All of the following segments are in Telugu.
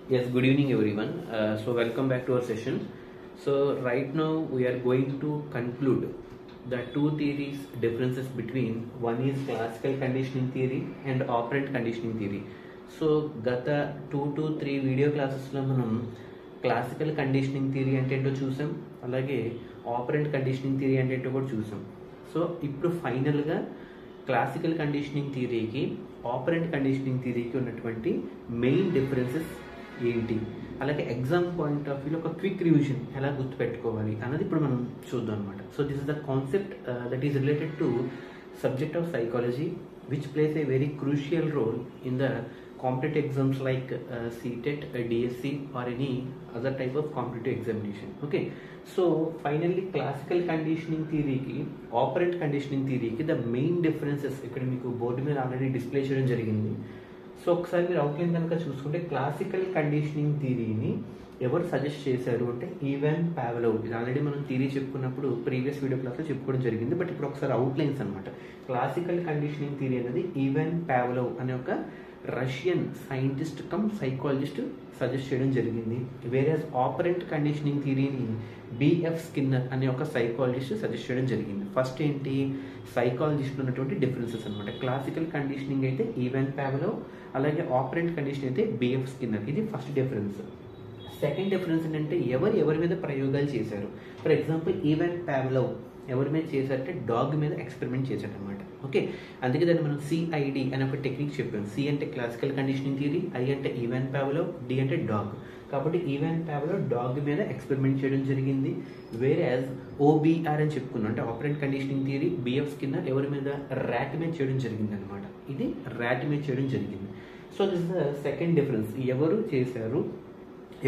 Yes, good evening everyone. So welcome back to our session. So right now we are going to conclude the two theories differences between one is classical conditioning theory and operant conditioning theory. So gata 2 to 3 video క్లాసెస్లో మనం క్లాసికల్ కండిషనింగ్ థియరీ అంటే ఏంటో చూసాం, అలాగే ఆపరెంట్ కండిషనింగ్ థియరీ అంటే ఏంటో కూడా చూసాం. సో ఇప్పుడు ఫైనల్గా క్లాసికల్ కండిషనింగ్ థియరీకి ఆపరెంట్ కండిషనింగ్ థియరీకి ఉన్నటువంటి మెయిన్ డిఫరెన్సెస్ ఏంటి, అలాగే ఎగ్జామ్ పాయింట్ ఆఫ్ వ్యూలో ఒక క్విక్ రివిజన్ ఎలా గుర్తుపెట్టుకోవాలి అన్నది ఇప్పుడు మనం చూద్దాం అనమాట. So this is the concept that is related to subject of psychology which plays a very crucial role in the competitive exams like CTET, DSC or any other type of competitive examination. Okay, so finally classical conditioning theory ki operant conditioning theory ki the main differences ikkada meeku board మీద ఆల్రెడీ డిస్ప్లే చేయడం జరిగింది. సో ఒకసారి మీరు అవుట్లైన్ కనుక చూసుకుంటే క్లాసికల్ కండిషనింగ్ థియరీని ఎవరు సజెస్ట్ చేశారు అంటే ఈవెన్ పావ్లోవ్. ఇది ఆల్రెడీ మనం థియరీ చెప్పుకున్నప్పుడు ప్రీవియస్ వీడియో క్లాస్లో చెప్పుకోవడం జరిగింది, బట్ ఇప్పుడు ఒకసారి అవుట్లైన్స్ అనమాట. క్లాసికల్ కండిషనింగ్ థియరీ అనేది ఈవెన్ పావ్లోవ్ అనే ఒక Russian scientist come psychologist suggest చేయడం జరిగింది. వేరే ఆపరెంట్ కండిషనింగ్ థియరీని బిఎఫ్ స్కిన్నర్ అనే ఒక సైకాలజిస్ట్ సజెస్ట్ చేయడం జరిగింది. ఫస్ట్ ఏంటి, సైకాలజిస్ట్లో ఉన్నటువంటి డిఫరెన్సెస్ అనమాట. క్లాసికల్ కండిషనింగ్ అయితే ఈవెన్ పావ్లోవ్, అలాగే ఆపరెంట్ కండిషనింగ్ అయితే బిఎఫ్ స్కిన్నర్. ఇది ఫస్ట్ డిఫరెన్స్. సెకండ్ డిఫరెన్స్ ఏంటంటే ఎవరి మీద ప్రయోగాలు చేశారు. ఫర్ ఎగ్జాంపుల్ ఈవెన్ పావ్లోవ్ ఎవరి మీద చేశారంటే డాగ్ మీద ఎక్స్పెరిమెంట్ చేశాడు అనమాట. ఓకే, అందుకే దాన్ని మనం సిఐడి అనే ఒక టెక్నిక్ చెప్పాం. సి అంటే క్లాసికల్ కండిషనింగ్ థియరీ, ఐ అంటే ఈవెన్ పావ్లోవ్, డి అంటే డాగ్. కాబట్టి ఈవెన్ పావ్లోవ్ డాగ్ మీద ఎక్స్పెరిమెంట్ చేయడం జరిగింది. వేరే ఓబిఆర్ అని చెప్పుకున్నాం అంటే operant conditioning theory B F Skinner ఎవరి మీద ర్యాట్ మీద చేయడం జరిగింది అనమాట. ఇది ర్యాట్ మీద చేయడం జరిగింది. So this is the second difference, ఎవరు చేశారు,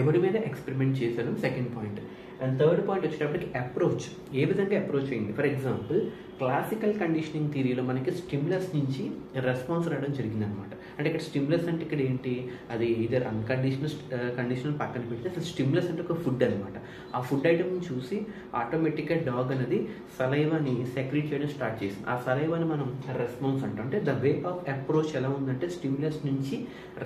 ఎవరి మీద ఎక్స్పెరిమెంట్ చేశారు, second point. And third point వచ్చేటప్పటికి అప్రోచ్, ఏ విధంగా అప్రోచ్ అయింది. ఫర్ ఎగ్జాంపుల్ క్లాసికల్ కండిషనింగ్ థియరీలో మనకి స్టిమ్యులస్ నుంచి రెస్పాన్స్ రావడం జరిగింది అనమాట. అంటే ఇక్కడ స్టిమ్యులస్ అంటే ఇక్కడ ఏంటి, అది ఇదర్ కండిషనల్ పక్కన పెడితే అసలు స్టిమ్యులస్ అంటే ఒక ఫుడ్ అనమాట. ఆ ఫుడ్ ఐటమ్ని చూసి ఆటోమేటిక్గా డాగ్ అనేది సలైవాని సెక్రీట్ చేయడం స్టార్ట్ చేసింది. ఆ సలైవాని మనం రెస్పాన్స్ అంటాం. అంటే ద వే ఆఫ్ అప్రోచ్ ఎలా ఉందంటే స్టిమ్యులస్ నుంచి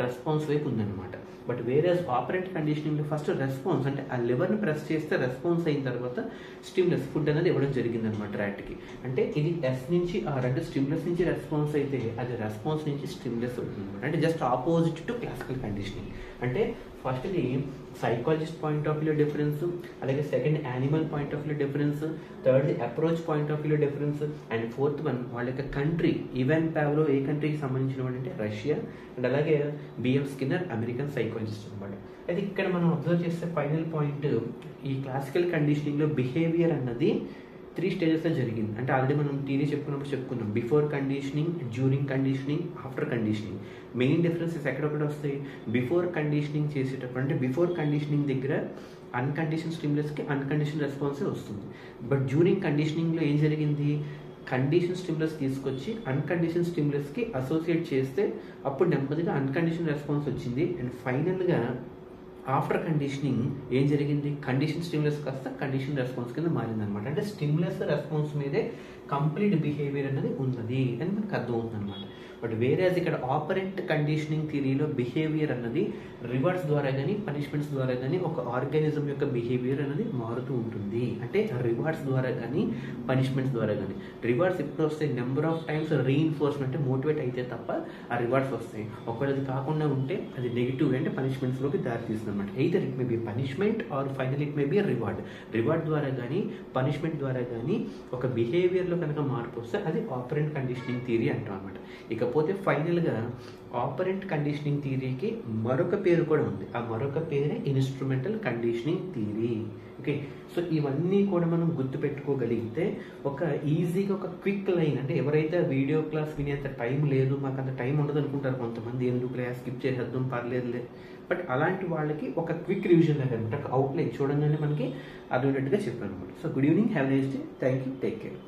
రెస్పాన్స్ వైపు ఉందన్నమాట. బట్ వేరే ఆపరెంట్ కండిషనింగ్లో ఫస్ట్ రెస్పాన్స్ అంటే ఆ లివర్ని ప్రెస్ చేస్తే రెస్పాన్స్ అయిన తర్వాత స్టిమ్యులస్ ఫుడ్ అనేది ఇవ్వడం జరిగింది అనమాట ర్యాట్కి. అంటే ఇది ఎస్ నుంచి ఆర్ అంటే స్టిమ్యులస్ నుంచి రెస్పాన్స్ అయితే అది రెస్పాన్స్ నుంచి స్టిమ్యులస్ అవుతుంది అనమాట. అంటే just opposite to classical conditioning. అంటే ఫస్ట్ది సైకాలజిస్ట్ పాయింట్ ఆఫ్ వ్యూలో డిఫరెన్స్, అలాగే సెకండ్ యానిమల్ పాయింట్ ఆఫ్ వ్యూలో డిఫరెన్స్, థర్డ్ది అప్రోచ్ పాయింట్ ఆఫ్ వ్యూలో డిఫరెన్స్, అండ్ ఫోర్త్ వన్ వాళ్ళ యొక్క కంట్రీ. ఈవెన్ పావ్లోవ్ ఏ కంట్రీకి సంబంధించిన వాడు అంటే రష్యా, అండ్ అలాగే బిఎఫ్ స్కిన్నర్ అమెరికన్ సైకాలజిస్ట్ అనమాట. అయితే ఇక్కడ మనం అబ్జర్వ్ చేస్తే ఫైనల్ పాయింట్, ఈ క్లాసికల్ కండిషనింగ్లో బిహేవియర్ అన్నది 3 స్టేజెస్లో జరిగింది. అంటే ఆల్రెడీ మనం థియరీ చెప్పుకున్నాం, before conditioning, during conditioning, after conditioning. Main differences ఎక్కడొక్కటి వస్తాయి. బిఫోర్ కండిషనింగ్ చేసేటప్పుడు అంటే బిఫోర్ కండిషనింగ్ దగ్గర అన్కండిషన్ స్టిమ్యులస్కి అన్కండిషన్ రెస్పాన్సే వస్తుంది. బట్ డ్యూరింగ్ కండిషనింగ్లో ఏం జరిగింది, కండిషన్ స్టిమ్యులస్ తీసుకొచ్చి అన్కండిషన్ స్టిమ్యులస్కి అసోసియేట్ చేస్తే అప్పుడు నెమ్మదిగా అన్కండిషన్ రెస్పాన్స్ వచ్చింది. అండ్ ఫైనల్గా ఆఫ్టర్ కండిషనింగ్ ఏం జరిగింది, కండిషన్ స్టిమ్యులస్ కాస్త కండిషన్ రెస్పాన్స్ కింద మారింది అనమాట. అంటే స్టిమ్యులస్ రెస్పాన్స్ మీదే కంప్లీట్ బిహేవియర్ అనేది ఉన్నది అని మనకు అర్థమవుతుంది అనమాట. బట్ వేరే ఇక్కడ ఆపరెంట్ కండిషనింగ్ థియరీలో బిహేవియర్ అన్నది రివార్డ్స్ ద్వారా కానీ పనిష్మెంట్స్ ద్వారా కానీ ఒక ఆర్గానిజం యొక్క బిహేవియర్ అనేది మారుతూ ఉంటుంది. అంటే రివార్డ్స్ ద్వారా కానీ పనిష్మెంట్స్ ద్వారా కానీ. రివార్డ్స్ ఎప్పుడు వస్తాయి, number of times reinforcement motivate అయితే తప్ప ఆ రివార్డ్స్ వస్తాయి. ఒకవేళ అది కాకుండా ఉంటే అది నెగిటివ్ అంటే పనిష్మెంట్స్లోకి దారితీస్తుంది అనమాట. Either it may be punishment are final it may be reward. Reward ద్వారా కానీ పనిష్మెంట్ ద్వారా కానీ ఒక బిహేవియర్లో కనుక మార్పు వస్తే అది ఆపరెంట్ కండిషనింగ్ థియరీ అంటాం అనమాట. ఇకపోతే ఫైనల్గా ఆపరెంట్ కండిషనింగ్ థియరీకి మరొక పేరు కూడా ఉంది. ఆ మరొక పేరే instrumental conditioning theory. Okay, so ఇవన్నీ కూడా మనం గుర్తుపెట్టుకోగలిగితే ఒక ఈజీగా ఒక క్విక్ లైన్, అంటే ఎవరైతే వీడియో క్లాస్ వినేంత టైం లేదు, మాకు అంత టైం ఉండదు అనుకుంటారు కొంతమంది, ఎందుకు క్లాస్ స్కిప్ చేసేద్దాం పర్లేదులే, బట్ అలాంటి వాళ్ళకి ఒక క్విక్ రివిజన్ లాగా అనమాట. అవుట్లైన్ చూడంగానే మనకి అర్థమయ్యేట్టుగా చెప్పాను అనమాట. So good evening, have a nice day, thank you, take care.